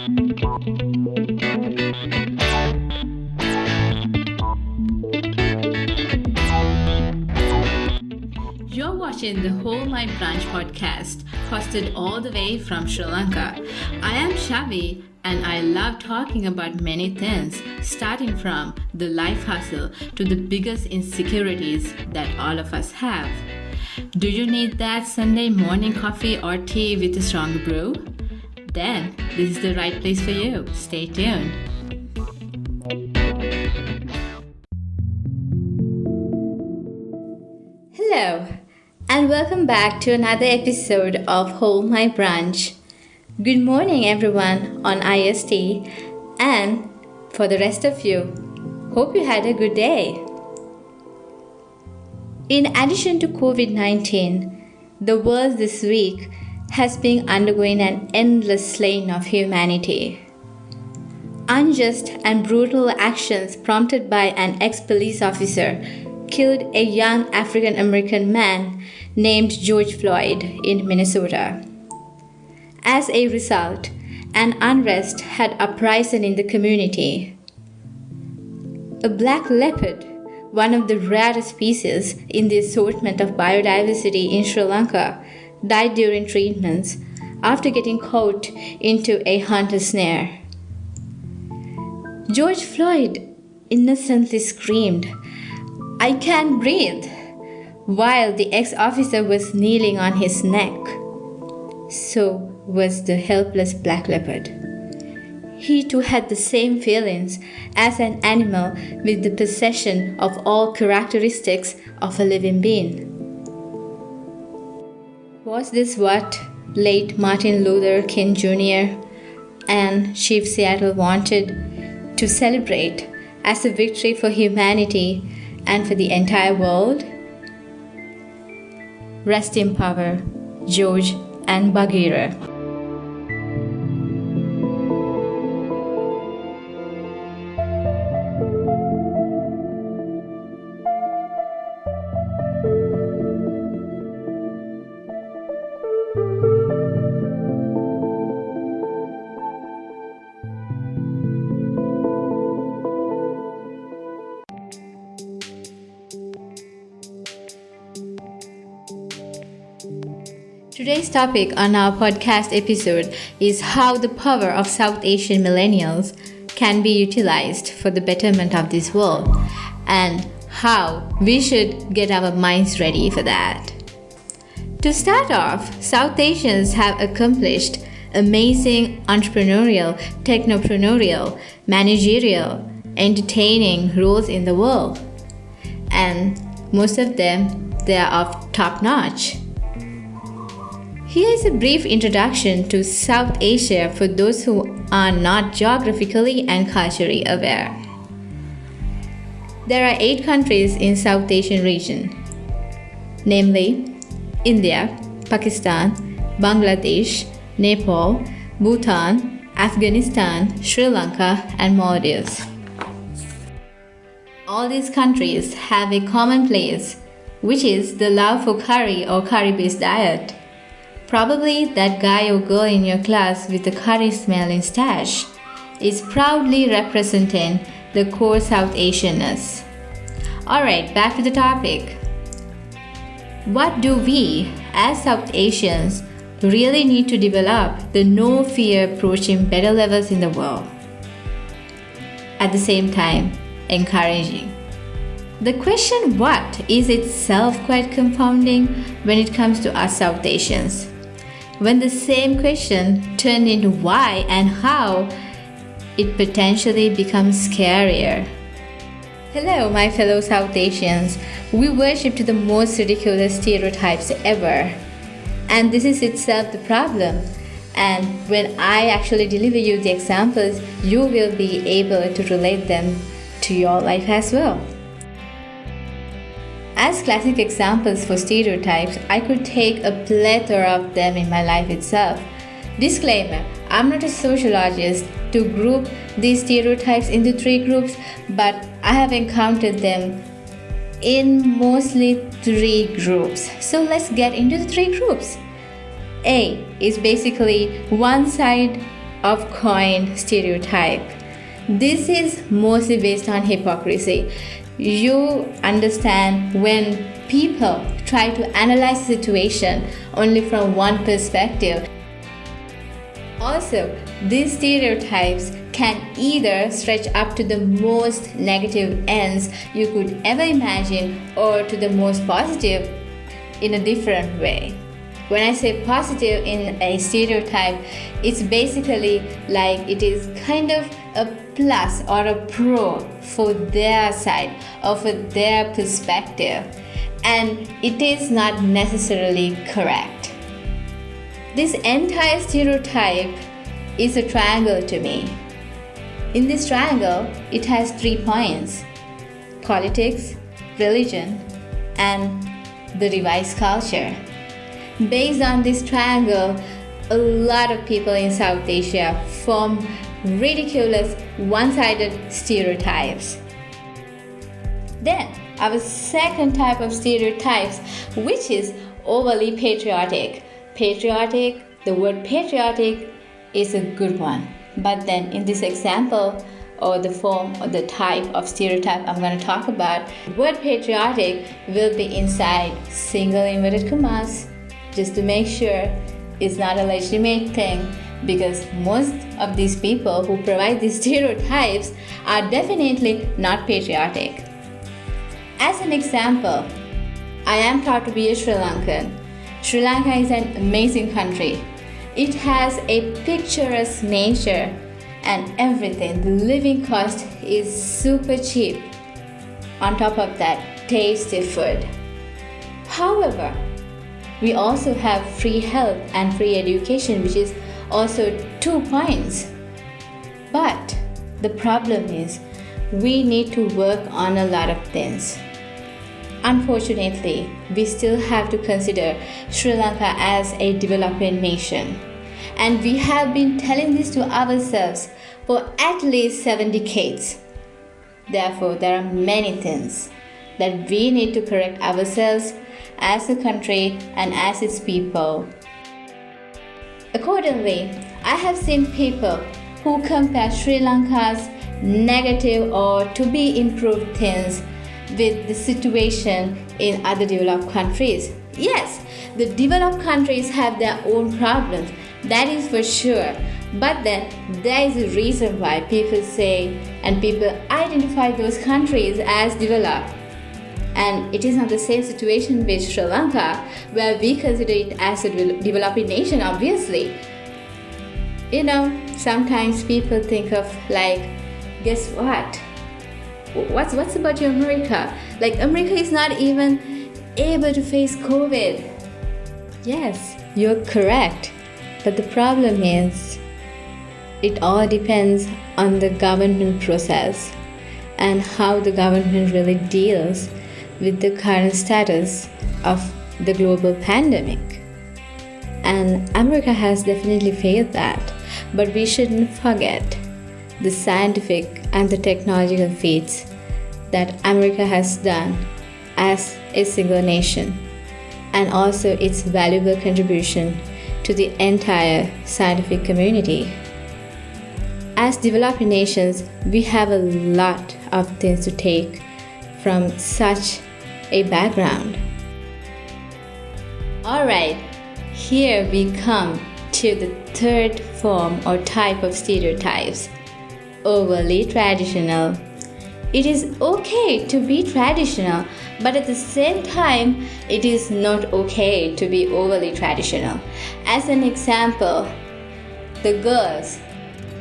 You're watching the Whole My Brunch podcast, hosted all the way from Sri Lanka. I am Shavi, and I love talking about many things, starting from the life hustle to the biggest insecurities that all of us have. Do you need that Sunday morning coffee or tea with a strong brew? Then this is the right place for you. Stay tuned. Hello, and welcome back to another episode of Whole My Brunch. Good morning, everyone on IST, and for the rest of you, hope you had a good day. In addition to COVID-19, the world this week has been undergoing an endless slaying of humanity. Unjust and brutal actions prompted by an ex-police officer killed a young African American man named George Floyd in Minnesota. As a result, an unrest had uprising in the community. A black leopard, one of the rarest species in the assortment of biodiversity in Sri Lanka, died during treatments after getting caught into a hunter's snare. George Floyd innocently screamed, "I can't breathe," while the ex-officer was kneeling on his neck. So was the helpless black leopard. He too had the same feelings as an animal with the possession of all characteristics of a living being. Was this what late Martin Luther King Jr. and Chief Seattle wanted to celebrate as a victory for humanity and for the entire world? Rest in power, George and Bagheera. Today's topic on our podcast episode is how the power of South Asian millennials can be utilized for the betterment of this world, and how we should get our minds ready for that. To start off, South Asians have accomplished amazing entrepreneurial, technopreneurial, managerial, entertaining roles in the world, and most of them, they are of top notch. Here is a brief introduction to South Asia for those who are not geographically and culturally aware. There are 8 countries in South Asian region, namely India, Pakistan, Bangladesh, Nepal, Bhutan, Afghanistan, Sri Lanka, and Maldives. All these countries have a common place, which is the love for curry or curry-based diet. Probably that guy or girl in your class with the curry smelling stash is proudly representing the core South Asianness. Alright, back to the topic. What do we, as South Asians, really need to develop the no fear approaching better levels in the world? At the same time, encouraging. The question what is itself quite confounding when it comes to us South Asians. When the same question turned into why and how, it potentially becomes scarier. Hello, my fellow South Asians. We worship to the most ridiculous stereotypes ever. And this is itself the problem. And when I actually deliver you the examples, you will be able to relate them to your life as well. As classic examples for stereotypes, I could take a plethora of them in my life itself. Disclaimer, I'm not a sociologist to group these stereotypes into 3 groups, but I have encountered them in mostly 3 groups. So let's get into the 3 groups. A is basically one side of coined stereotype. This is mostly based on hypocrisy. You understand when people try to analyze the situation only from one perspective. Also, these stereotypes can either stretch up to the most negative ends you could ever imagine or to the most positive in a different way. When I say positive in a stereotype, it's basically like it is kind of a plus or a pro for their side or for their perspective, and it is not necessarily correct. This entire stereotype is a triangle to me. In this triangle, it has 3 points: politics, religion, and the revised culture. Based on this triangle, a lot of people in South Asia form ridiculous, one-sided stereotypes. Then, our second type of stereotypes, which is overly patriotic. The word patriotic is a good one. But then in this example, or the form or the type of stereotype I'm going to talk about, the word patriotic will be inside single inverted commas, just to make sure it's not a legitimate thing, because most of these people who provide these stereotypes are definitely not patriotic. As an example, I am proud to be a Sri Lankan. Sri Lanka is an amazing country. It has a picturesque nature and everything. The living cost is super cheap. On top of that, tasty food. However, we also have free health and free education, which is also 2 points. But the problem is we need to work on a lot of things. Unfortunately, we still have to consider Sri Lanka as a developing nation. And we have been telling this to ourselves for at least 7 decades. Therefore, there are many things that we need to correct ourselves as a country and as its people. Accordingly, I have seen people who compare Sri Lanka's negative or to be improved things with the situation in other developed countries. Yes, the developed countries have their own problems, that is for sure. But then there is a reason why people say and people identify those countries as developed. And it is not the same situation with Sri Lanka, where we consider it as a developing nation, obviously. You know, sometimes people think of like, guess what? What's about your America? Like, America is not even able to face COVID. Yes, you're correct. But the problem is, it all depends on the government process and how the government really deals with the current status of the global pandemic. And America has definitely failed that. But we shouldn't forget the scientific and the technological feats that America has done as a single nation, and also its valuable contribution to the entire scientific community. As developing nations, we have a lot of things to take from such a background. Alright, here we come to the third form or type of stereotypes: overly traditional. It is okay to be traditional, but at the same time, it is not okay to be overly traditional. As an example, the girls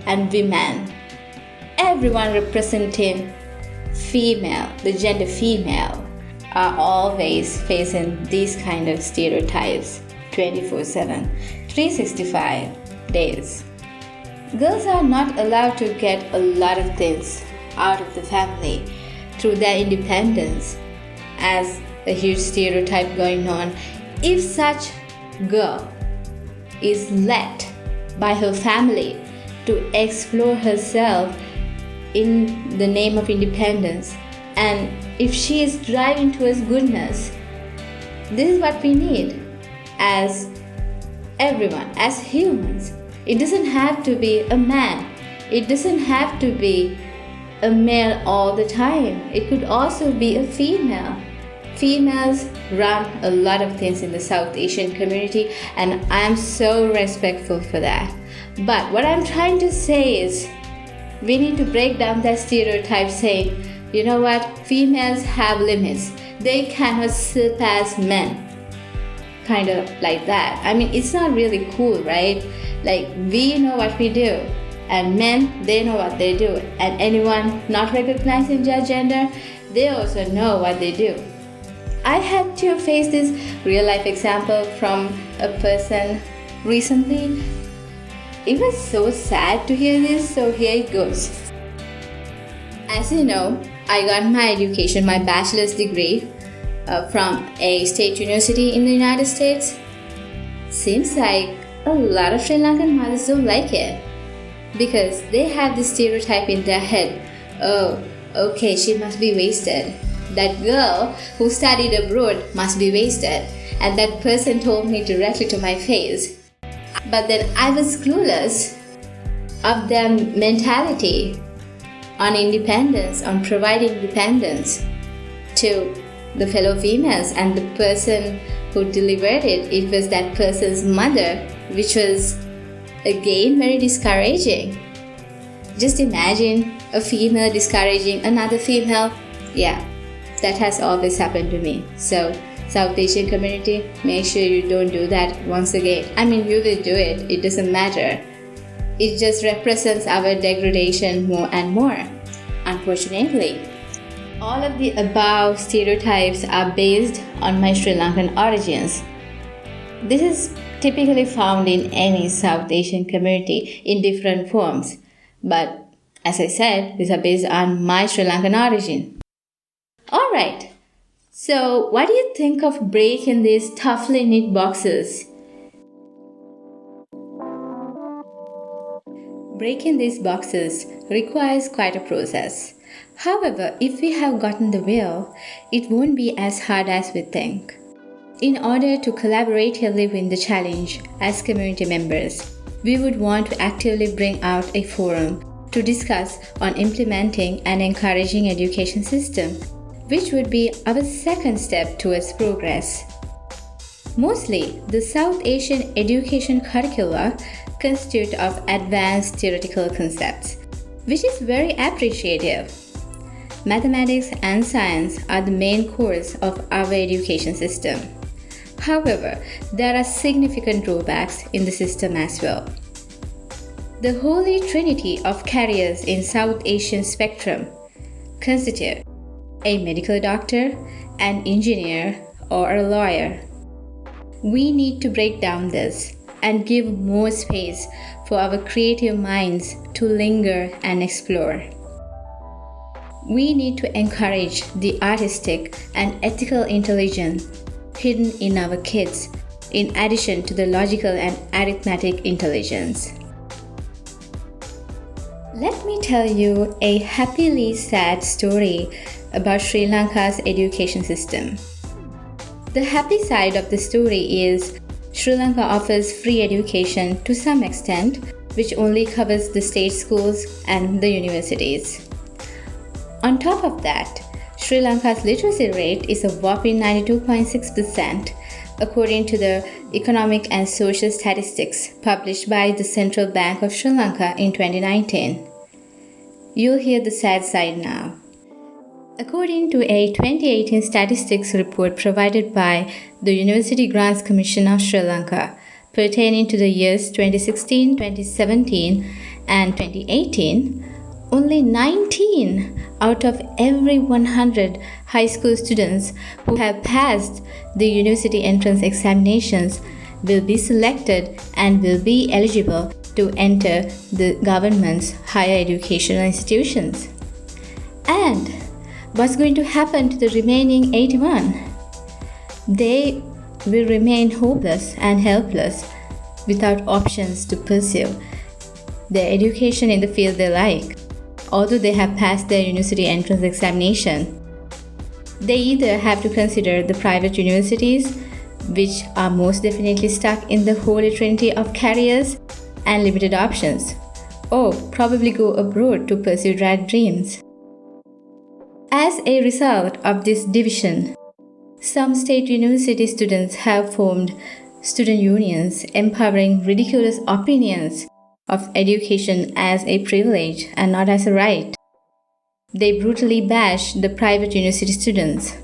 and women, everyone representing female, the gender female, are always facing these kind of stereotypes 24/7, 365 days. Girls are not allowed to get a lot of things out of the family through their independence, as a huge stereotype going on. If such girl is let by her family to explore herself in the name of independence, and if she is driving towards goodness, this is what we need as everyone, as humans. It doesn't have to be a man. It doesn't have to be a male all the time. It could also be a female. Females run a lot of things in the South Asian community, and I am so respectful for that. But what I'm trying to say is, we need to break down that stereotype saying, you know what, females have limits. They cannot surpass men. Kind of like that. I mean, it's not really cool, right? Like, we know what we do, and men, they know what they do. And anyone not recognizing their gender, they also know what they do. I had to face this real life example from a person recently. It was so sad to hear this, so here it goes. As you know, I got my education, my bachelor's degree from a state university in the United States. Seems like a lot of Sri Lankan mothers don't like it because they have this stereotype in their head. Oh, okay, she must be wasted. That girl who studied abroad must be wasted. And that person told me directly to my face. But then I was clueless of their mentality on independence, on providing dependence to the fellow females, and the person who delivered it was that person's mother, which was again very discouraging. Just imagine a female discouraging another female. Yeah, that has always happened to me. So South Asian community, make sure you don't do that once again. I mean, you will do it, it doesn't matter. It just represents our degradation more and more, unfortunately. All of the above stereotypes are based on my Sri Lankan origins. This is typically found in any South Asian community in different forms. But as I said, these are based on my Sri Lankan origin. Alright, so what do you think of breaking these toughly knit boxes? Breaking these boxes requires quite a process. However, if we have gotten the will, it won't be as hard as we think. In order to collaboratively win the challenge as community members, we would want to actively bring out a forum to discuss on implementing an encouraging education system, which would be our second step towards progress. Mostly, the South Asian education curricula consist of advanced theoretical concepts, which is very appreciative. Mathematics and science are the main cores of our education system. However, there are significant drawbacks in the system as well. The holy trinity of careers in South Asian spectrum constitute a medical doctor, an engineer, or a lawyer. We need to break down this and give more space for our creative minds to linger and explore. We need to encourage the artistic and ethical intelligence hidden in our kids, in addition to the logical and arithmetic intelligence. Let me tell you a happily sad story about Sri Lanka's education system. The happy side of the story is Sri Lanka offers free education to some extent, which only covers the state schools and the universities. On top of that, Sri Lanka's literacy rate is a whopping 92.6%, according to the Economic and Social Statistics published by the Central Bank of Sri Lanka in 2019. You'll hear the sad side now. According to a 2018 statistics report provided by the University Grants Commission of Sri Lanka pertaining to the years 2016, 2017 and 2018, only 19 out of every 100 high school students who have passed the university entrance examinations will be selected and will be eligible to enter the government's higher educational institutions. And what's going to happen to the remaining 81? They will remain hopeless and helpless without options to pursue their education in the field they like, although they have passed their university entrance examination. They either have to consider the private universities, which are most definitely stuck in the holy trinity of careers, and limited options, or probably go abroad to pursue their dreams. As a result of this division, some state university students have formed student unions empowering ridiculous opinions of education as a privilege and not as a right. They brutally bash the private university students.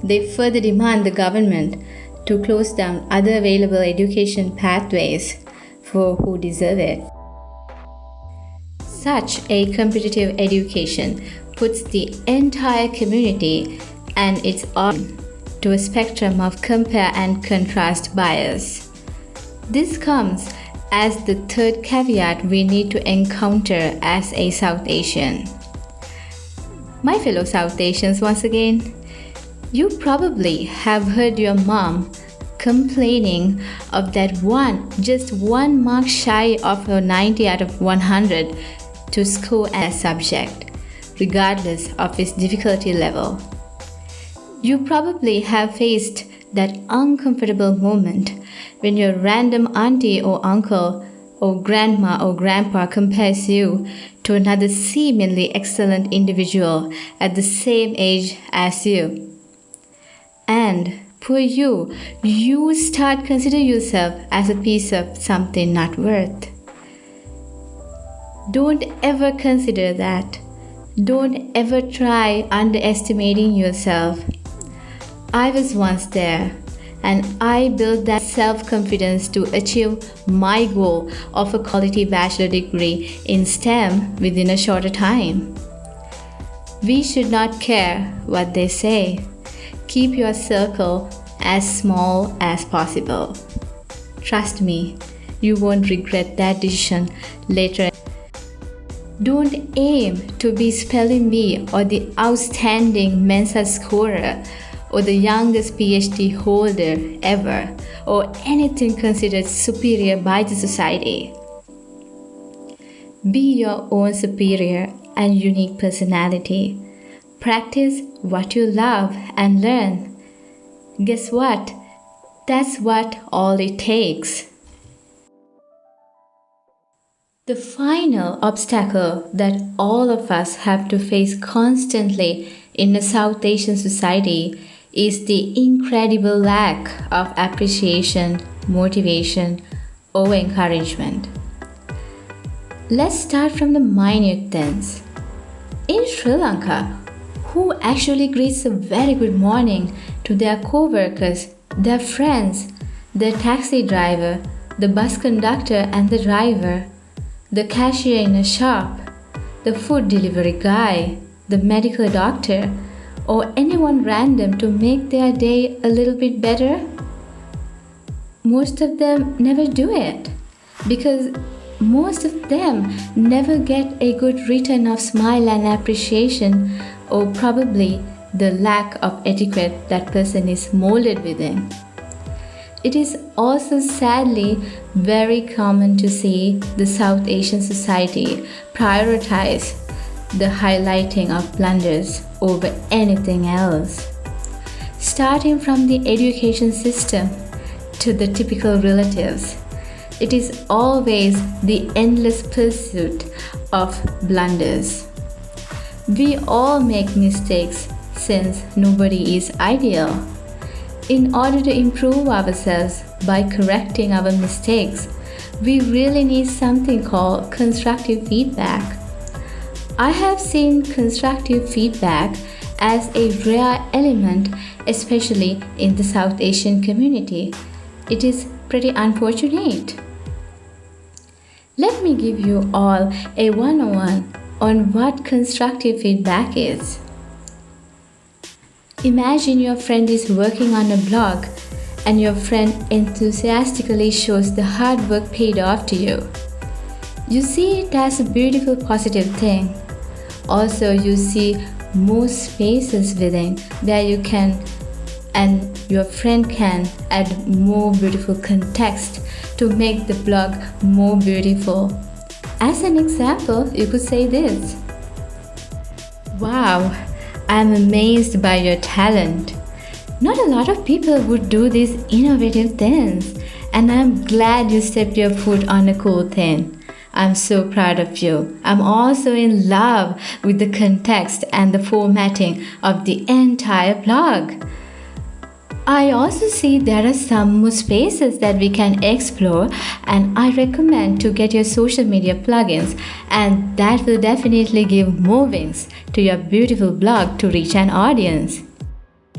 They further demand the government to close down other available education pathways for who deserve it. Such a competitive education puts the entire community and its audience to a spectrum of compare and contrast bias. This comes as the third caveat we need to encounter as a South Asian. My fellow South Asians, once again, you probably have heard your mom complaining of that just one mark shy of a 90 out of 100 to score a subject, regardless of its difficulty level. You probably have faced that uncomfortable moment when your random auntie or uncle or grandma or grandpa compares you to another seemingly excellent individual at the same age as you. And poor you start considering yourself as a piece of something not worth. Don't ever consider that. Don't ever try underestimating yourself. I was once there, and I built that self-confidence to achieve my goal of a quality bachelor degree in STEM within a shorter time. We should not care what they say. Keep your circle as small as possible. Trust me, you won't regret that decision later. Don't aim to be spelling bee or the outstanding Mensa scorer or the youngest PhD holder ever, or anything considered superior by the society. Be your own superior and unique personality. Practice what you love and learn. Guess what? That's what all it takes. The final obstacle that all of us have to face constantly in a South Asian society is the incredible lack of appreciation, motivation, or encouragement. Let's start from the minute things. In Sri Lanka, who actually greets a very good morning to their co-workers, their friends, their taxi driver, the bus conductor and the driver, the cashier in a shop, the food delivery guy, the medical doctor, or anyone random to make their day a little bit better? Most of them never do it because most of them never get a good return of smile and appreciation, or probably the lack of etiquette that person is molded within. It is also sadly very common to see the South Asian society prioritize the highlighting of blunders over anything else. Starting from the education system to the typical relatives, it is always the endless pursuit of blunders. We all make mistakes since nobody is ideal. In order to improve ourselves by correcting our mistakes, we really need something called constructive feedback. I have seen constructive feedback as a rare element, especially in the South Asian community. It is pretty unfortunate. Let me give you all a 101 on what constructive feedback is. Imagine your friend is working on a blog and your friend enthusiastically shows the hard work paid off to you. You see it as a beautiful positive thing. Also, you see more spaces within where you can and your friend can add more beautiful context to make the blog more beautiful. As an example, you could say this: "Wow, I'm amazed by your talent. Not a lot of people would do these innovative things, and I'm glad you stepped your foot on a cool thing. I'm so proud of you. I'm also in love with the context and the formatting of the entire blog. I also see there are some more spaces that we can explore, and I recommend to get your social media plugins, and that will definitely give more wings to your beautiful blog to reach an audience.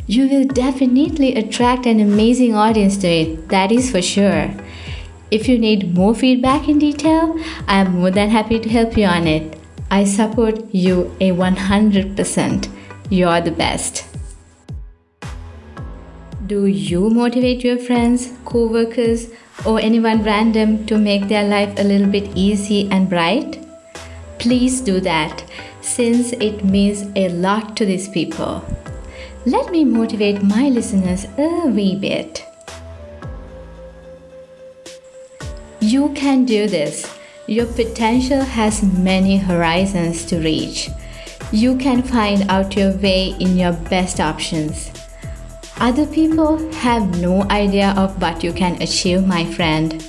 You will definitely attract an amazing audience to it, that is for sure. If you need more feedback in detail, I am more than happy to help you on it. I support you 100%. You're the best. Do you motivate your friends, co-workers, or anyone random to make their life a little bit easy and bright? Please do that, since it means a lot to these people. Let me motivate my listeners a wee bit. You can do this. Your potential has many horizons to reach. You can find out your way in your best options. Other people have no idea of what you can achieve, my friend.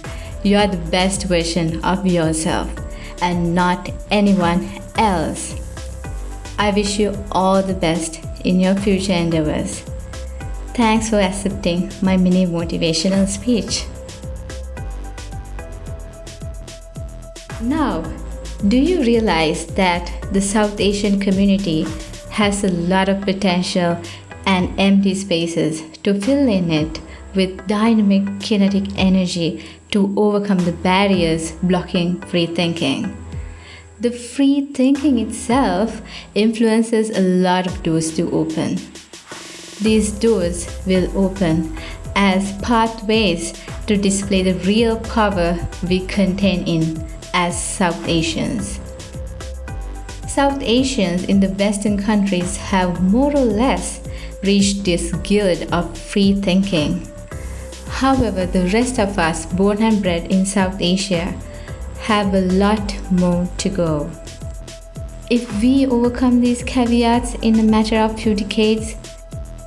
You are the best version of yourself and not anyone else. I wish you all the best in your future endeavors. Thanks for accepting my mini motivational speech. Now, do you realize that the South Asian community has a lot of potential and empty spaces to fill in it with dynamic kinetic energy to overcome the barriers blocking free thinking? The free thinking itself influences a lot of doors to open. These doors will open as pathways to display the real power we contain in as South Asians. South Asians in the Western countries have more or less reached this guild of free thinking. However, the rest of us born and bred in South Asia have a lot more to go. If we overcome these caveats in a matter of few decades,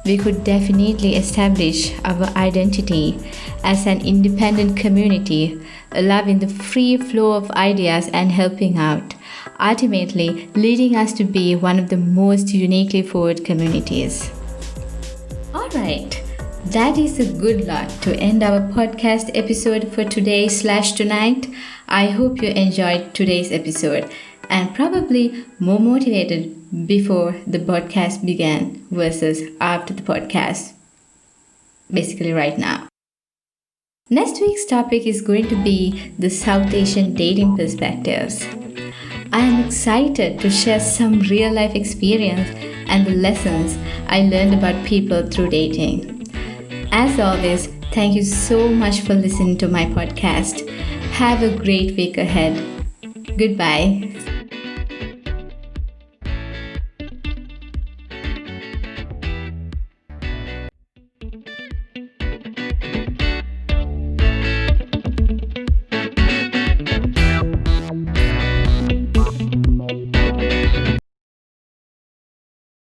we could definitely establish our identity as an independent community, allowing the free flow of ideas and helping out, ultimately leading us to be one of the most uniquely forward communities. Alright, that is a good lot to end our podcast episode for today/tonight. I hope you enjoyed today's episode and probably more motivated before the podcast began versus after the podcast. Basically right now. Next week's topic is going to be the South Asian dating perspectives. I am excited to share some real life experience and the lessons I learned about people through dating. As always, thank you so much for listening to my podcast. Have a great week ahead. Goodbye.